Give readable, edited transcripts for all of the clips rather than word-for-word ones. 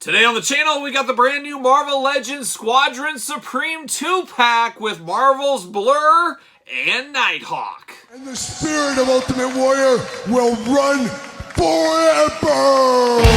Today on the channel, we got the brand new Marvel Legends Squadron Supreme 2-pack with Marvel's Blur and Nighthawk. And the spirit of Ultimate Warrior will run forever!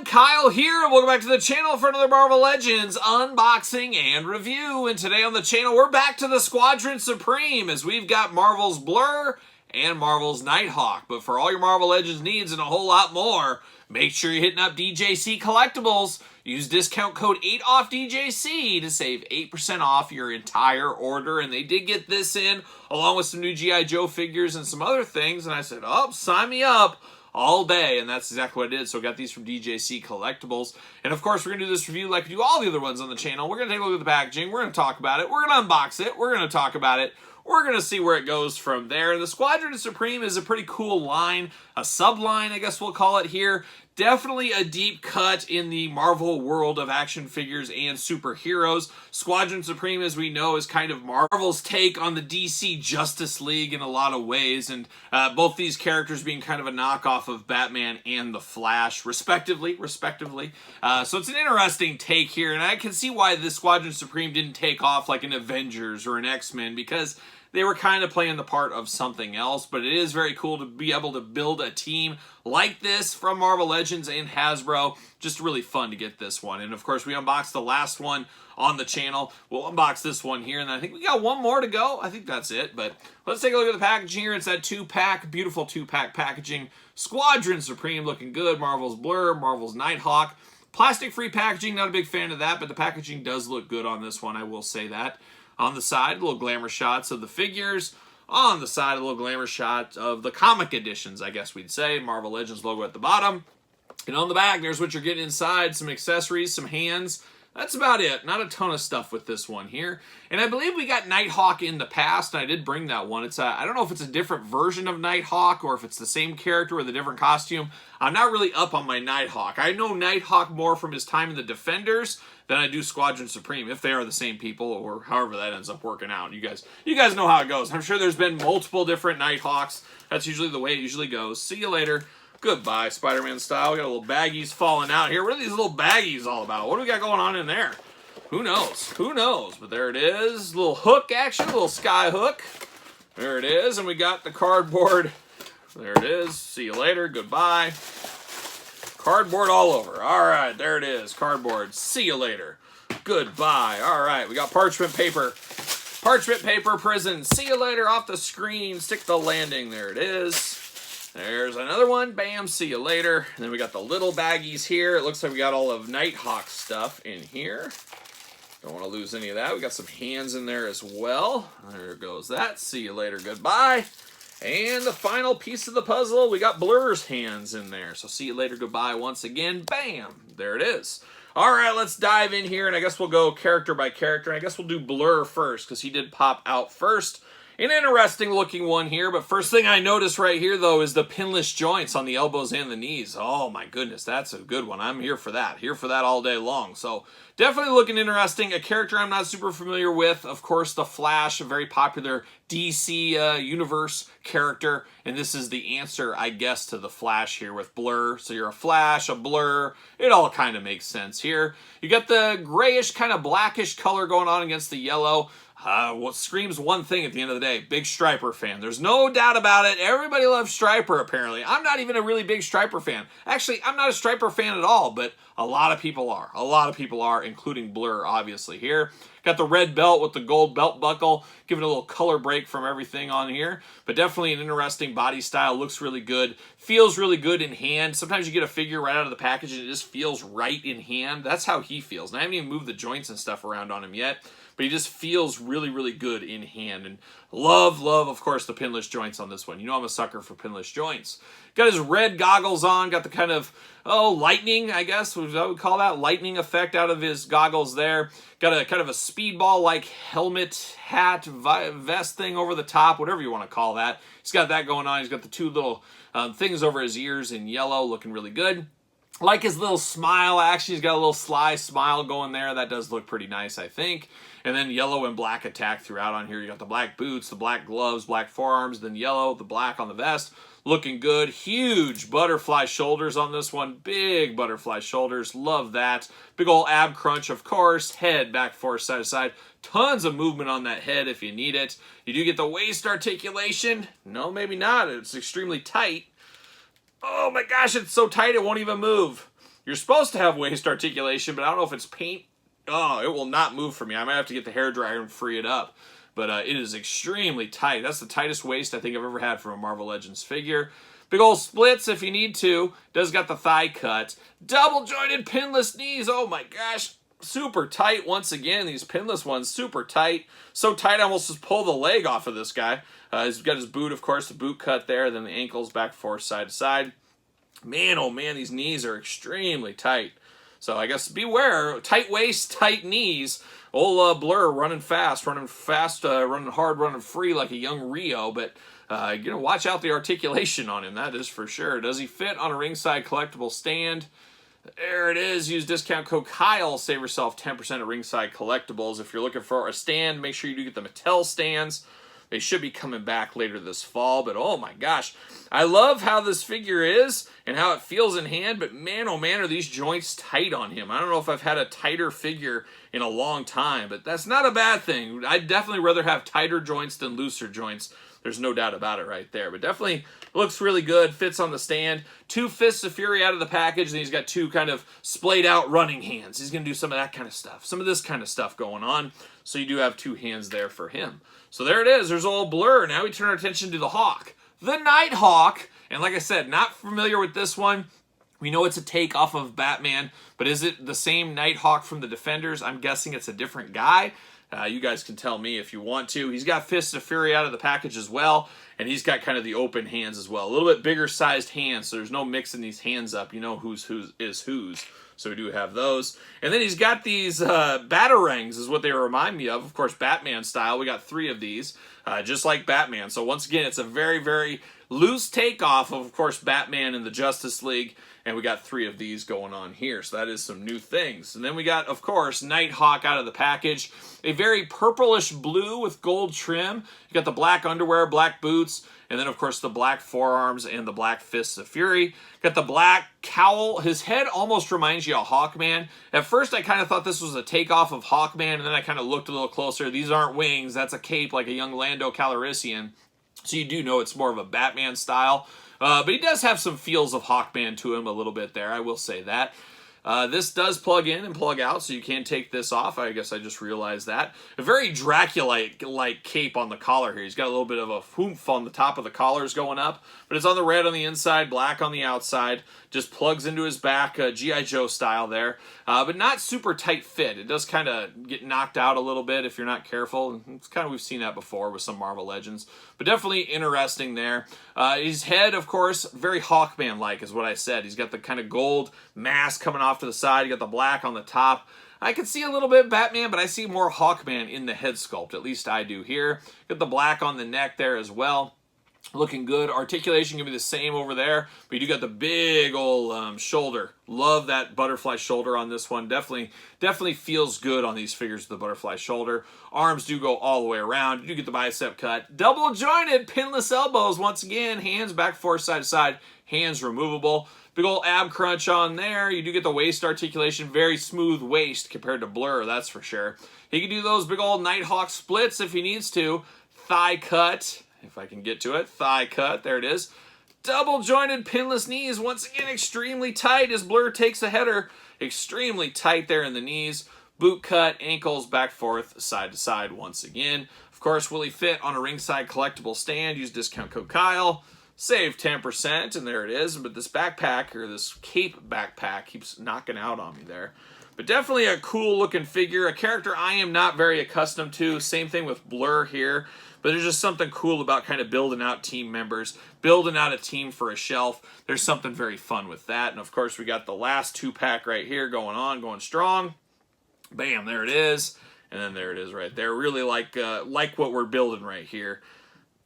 Kyle here, and welcome back to the channel for another Marvel Legends unboxing and review. And today on the channel, we're back to the Squadron Supreme, as we've got Marvel's Blur and Marvel's Nighthawk. But for all your Marvel Legends needs and a whole lot more, make sure you're hitting up DJC Collectibles. Use discount code 8OFFDJC to save 8% off your entire order. And they did get this in, along with some new G.I. Joe figures and some other things. And I said, oh, sign me up. All day, and that's exactly what I did. So I got these from DJC Collectibles. And of course, we're going to do this review like we do all the other ones on the channel. We're going to take a look at the packaging. We're going to talk about it. We're going to unbox it. We're going to talk about it. We're going to see where it goes from there. The Squadron Supreme is a pretty cool line, a sub-line, I guess we'll call it here. Definitely a deep cut in the Marvel world of action figures and superheroes. Squadron Supreme, as we know, is kind of Marvel's take on the DC Justice League in a lot of ways, and both these characters being kind of a knockoff of Batman and the Flash, respectively. So it's an interesting take here, and I can see why the Squadron Supreme didn't take off like an Avengers or an X-Men, because they were kind of playing the part of something else. But it is very cool to be able to build a team like this from Marvel Legends and Hasbro. Just really fun to get this one. And of course, we unboxed the last one on the channel. We'll unbox this one here, and I think we got one more to go. I think that's it, but let's take a look at the packaging here. It's that 2-pack, beautiful 2-pack packaging. Squadron Supreme looking good. Marvel's Blur, Marvel's Nighthawk. Plastic-free packaging, not a big fan of that, but the packaging does look good on this one, I will say that. On the side, little glamour shots of the figures. On the side, a little glamour shot of the comic editions, I guess we'd say. Marvel Legends logo at the bottom. And on the back, there's what you're getting inside. Some accessories, some hands. That's about it. Not a ton of stuff with this one here. And I believe we got Nighthawk in the past, and I did bring that one. It's I don't know if it's a different version of Nighthawk or if it's the same character with a different costume. I'm not really up on my Nighthawk. I know Nighthawk more from his time in the Defenders than I do Squadron Supreme, if they are the same people or however that ends up working out. You guys know how it goes. I'm sure there's been multiple different Nighthawks. That's usually the way it usually goes. See you later. Goodbye, Spider-Man style. We got little baggies falling out here. What are these little baggies all about? What do we got going on in there? Who knows? Who knows? But there it is. Little hook action, little sky hook. There it is. And we got the cardboard. There it is. See you later. Goodbye. Cardboard all over. All right, there it is. Cardboard. See you later. Goodbye. All right, we got parchment paper. Parchment paper prison. See you later off the screen. Stick the landing. There it is. There's another one. Bam. See you later. And then we got the little baggies here. It looks like we got all of Nighthawk stuff in here. Don't want to lose any of that. We got some hands in there as well. There goes that. See you later. Goodbye. And the final piece of the puzzle, we got Blur's hands in there. So see you later. Goodbye once again. Bam. There it is. All right, let's dive in here, and I guess we'll go character by character. I guess we'll do Blur first, because he did pop out first. An interesting looking one here, but first thing I notice right here, though, is the pinless joints on the elbows and the knees. Oh, my goodness, that's a good one. I'm here for that. Here for that all day long. So definitely looking interesting. A character I'm not super familiar with. Of course, the Flash, a very popular DC universe character. And this is the answer, I guess, to the Flash here with Blur. So you're a Flash, a Blur. It all kind of makes sense here. You got the grayish, kind of blackish color going on against the yellow. What screams one thing at the end of the day, big Striper fan. There's no doubt about it. Everybody loves Striper, apparently. I'm not even a really big Striper fan. Actually, I'm not a Striper fan at all, but a lot of people are. A lot of people are, including Blur, obviously, here. Got the red belt with the gold belt buckle, giving a little color break from everything on here. But definitely an interesting body style. Looks really good. Feels really good in hand. Sometimes you get a figure right out of the package and it just feels right in hand. That's how he feels. And I haven't even moved the joints and stuff around on him yet. but he just feels really, really good in hand. And love, of course, the pinless joints on this one. You know I'm a sucker for pinless joints. Got his red goggles on, got the kind of, lightning, I guess, what I would call that, lightning effect out of his goggles there. Got a kind of a speedball-like helmet, hat, vest thing over the top, whatever you want to call that. He's got that going on. He's got the two little things over his ears in yellow, looking really good. Like his little smile, actually, he's got a little sly smile going there. That does look pretty nice, I think. And then yellow and black attack throughout on here. You got the black boots, the black gloves, black forearms, then yellow, the black on the vest. Looking good. Huge butterfly shoulders on this one. Big butterfly shoulders. Love that. Big old ab crunch, of course. Head back, forth, side to side. Tons of movement on that head if you need it. You do get the waist articulation. No, maybe not. It's extremely tight. Oh my gosh, it's so tight it won't even move. You're supposed to have waist articulation, but I don't know if it's paint. Oh, it will not move for me. I might have to get the hairdryer and free it up. But it is extremely tight. That's the tightest waist I think I've ever had from a Marvel Legends figure. Big old splits if you need to. Does got the thigh cut. Double jointed pinless knees. Oh my gosh. Super tight once again. These pinless ones, super tight. So tight I almost just pull the leg off of this guy. He's got his boot, of course, the boot cut there. Then the ankles back, forth, side to side. Man, oh man, these knees are extremely tight. So I guess beware. Tight waist, tight knees. Old Blur running fast, running hard, running free like a young Rio. But, watch out the articulation on him. That is for sure. Does he fit on a ringside collectible stand? There it is. Use discount code Kyle. Save yourself 10% at ringside collectibles. If you're looking for a stand, make sure you do get the Mattel stands. They should be coming back later this fall, but oh my gosh. I love how this figure is and how it feels in hand, but man, oh man, are these joints tight on him. I don't know if I've had a tighter figure in a long time, but that's not a bad thing. I'd definitely rather have tighter joints than looser joints. There's no doubt about it right there, but definitely looks really good, fits on the stand. 2 Fists of Fury out of the package, and he's got 2 kind of splayed out running hands. He's going to do some of that kind of stuff, some of this kind of stuff going on, so you do have 2 hands there for him. So there it is. There's old Blur. Now we turn our attention to the Hawk. The Nighthawk. And like I said, not familiar with this one. We know it's a take off of Batman, but is it the same Nighthawk from the Defenders? I'm guessing it's a different guy. You guys can tell me if you want to. He's got Fists of Fury out of the package as well, and he's got kind of the open hands as well. A little bit bigger sized hands, so there's no mixing these hands up. You know who's is whose. So we do have those. And then he's got these batarangs is what they remind me of. Of course, Batman style. We got 3 of these, just like Batman. So once again, it's a very, very loose takeoff of course, Batman and the Justice League. And we got 3 of these going on here. So that is some new things. And then we got, of course, Nighthawk out of the package. A very purplish blue with gold trim. You got the black underwear, black boots, and then, of course, the black forearms and the black Fists of Fury. Got the black cowl. His head almost reminds you of Hawkman. At first, I kind of thought this was a takeoff of Hawkman, and then I kind of looked a little closer. These aren't wings. That's a cape like a young Lando Calrissian. So you do know it's more of a Batman style. But he does have some feels of Hawkman to him a little bit there. I will say that. This does plug in and plug out, so you can take this off. I guess I just realized that. A very Dracula-like cape on the collar here. He's got a little bit of a oomph on the top of the collars going up, but it's on the red on the inside, black on the outside. Just plugs into his back, G.I. Joe style there. But not super tight fit. It does kind of get knocked out a little bit if you're not careful. It's kind of, we've seen that before with some Marvel Legends. But definitely interesting there. His head, of course, very Hawkman-like is what I said. He's got the kind of gold mask coming off to the side. You got the black on the top. I could see a little bit Batman, but I see more Hawkman in the head sculpt. At least I do here. Got the black on the neck there as well. Looking good. Articulation can be the same over there, but you do got the big old shoulder. Love that butterfly shoulder on this one. Definitely feels good on these figures with the butterfly shoulder. Arms do go all the way around. You do get the bicep cut. Double jointed pinless elbows once again. Hands back, forth, side to side. Hands removable. Big old ab crunch on there. You do get the waist articulation. Very smooth waist compared to Blur, that's for sure. He can do those big old Nighthawk splits if he needs to. Thigh cut. If I can get to it. Thigh cut. There it is. Double jointed pinless knees. Once again, extremely tight as Blur takes a header. Extremely tight there in the knees. Boot cut. Ankles back, forth, side to side once again. Of course, will he fit on a ringside collectible stand? Use discount code Kyle. Save 10%. And there it is. But this backpack, or this cape backpack, keeps knocking out on me there. But definitely a cool looking figure, a character I am not very accustomed to. Same thing with Blur here. But there's just something cool about kind of building out team members, building out a team for a shelf. There's something very fun with that. And of course, we got the last 2-pack right here going strong. Bam, there it is. And then there it is right there. Really like what we're building right here.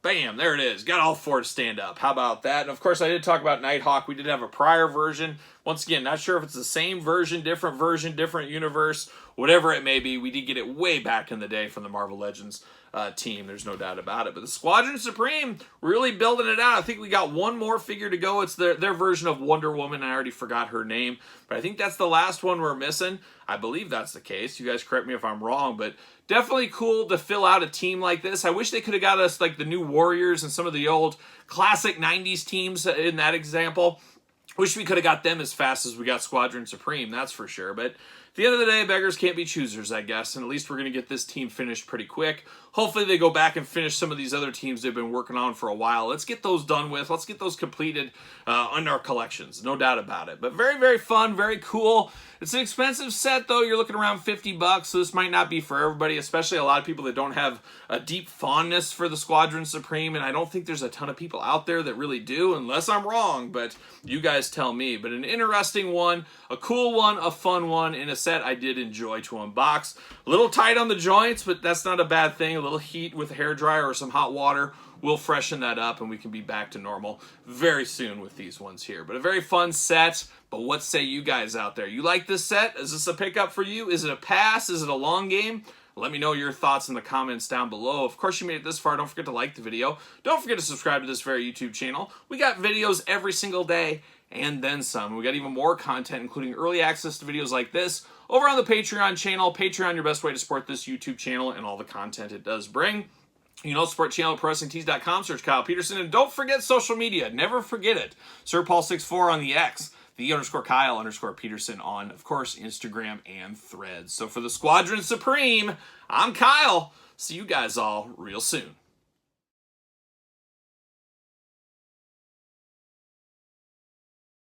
Bam, there it is. Got all 4 to stand up. How about that? And of course, I did talk about Nighthawk. We did have a prior version. Once again, not sure if it's the same version, different universe, whatever it may be. We did get it way back in the day from the Marvel Legends team. There's no doubt about it. But the Squadron Supreme, really building it out. I think we got one more figure to go. It's their version of Wonder Woman. I already forgot her name. But I think that's the last one we're missing. I believe that's the case. You guys correct me if I'm wrong. But definitely cool to fill out a team like this. I wish they could have got us like the new Warriors and some of the old classic 90s teams in that example. Wish we could have got them as fast as we got Squadron Supreme, that's for sure. But at the end of the day, beggars can't be choosers, I guess. And at least we're going to get this team finished pretty quick. Hopefully they go back and finish some of these other teams they've been working on for a while. Let's get those done with. Let's get those completed on our collections. No doubt about it. But very, very fun. Very cool. It's an expensive set, though. You're looking around $50, so this might not be for everybody, especially a lot of people that don't have a deep fondness for the Squadron Supreme, and I don't think there's a ton of people out there that really do, unless I'm wrong, but you guys tell me. But an interesting one, a cool one, a fun one, in a set I did enjoy to unbox. A little tight on the joints, but that's not a bad thing. A little heat with a hairdryer or some hot water will freshen that up, and we can be back to normal very soon with these ones here. But a very fun set. But what say you guys out there? You like this set? Is this a pickup for you? Is it a pass? Is it a long game? Let me know your thoughts in the comments down below. Of course, you made it this far. Don't forget to like the video. Don't forget to subscribe to this very YouTube channel. We got videos every single day and then some. We got even more content, including early access to videos like this over on the Patreon channel. Patreon, your best way to support this YouTube channel and all the content it does bring. You know, support channel at ProWrestlingTees.com. Search Kyle Peterson. And don't forget social media. Never forget it. SirPaul64 on the X. _Kyle_Peterson on, of course, Instagram and Threads. So for the Squadron Supreme, I'm Kyle. See you guys all real soon.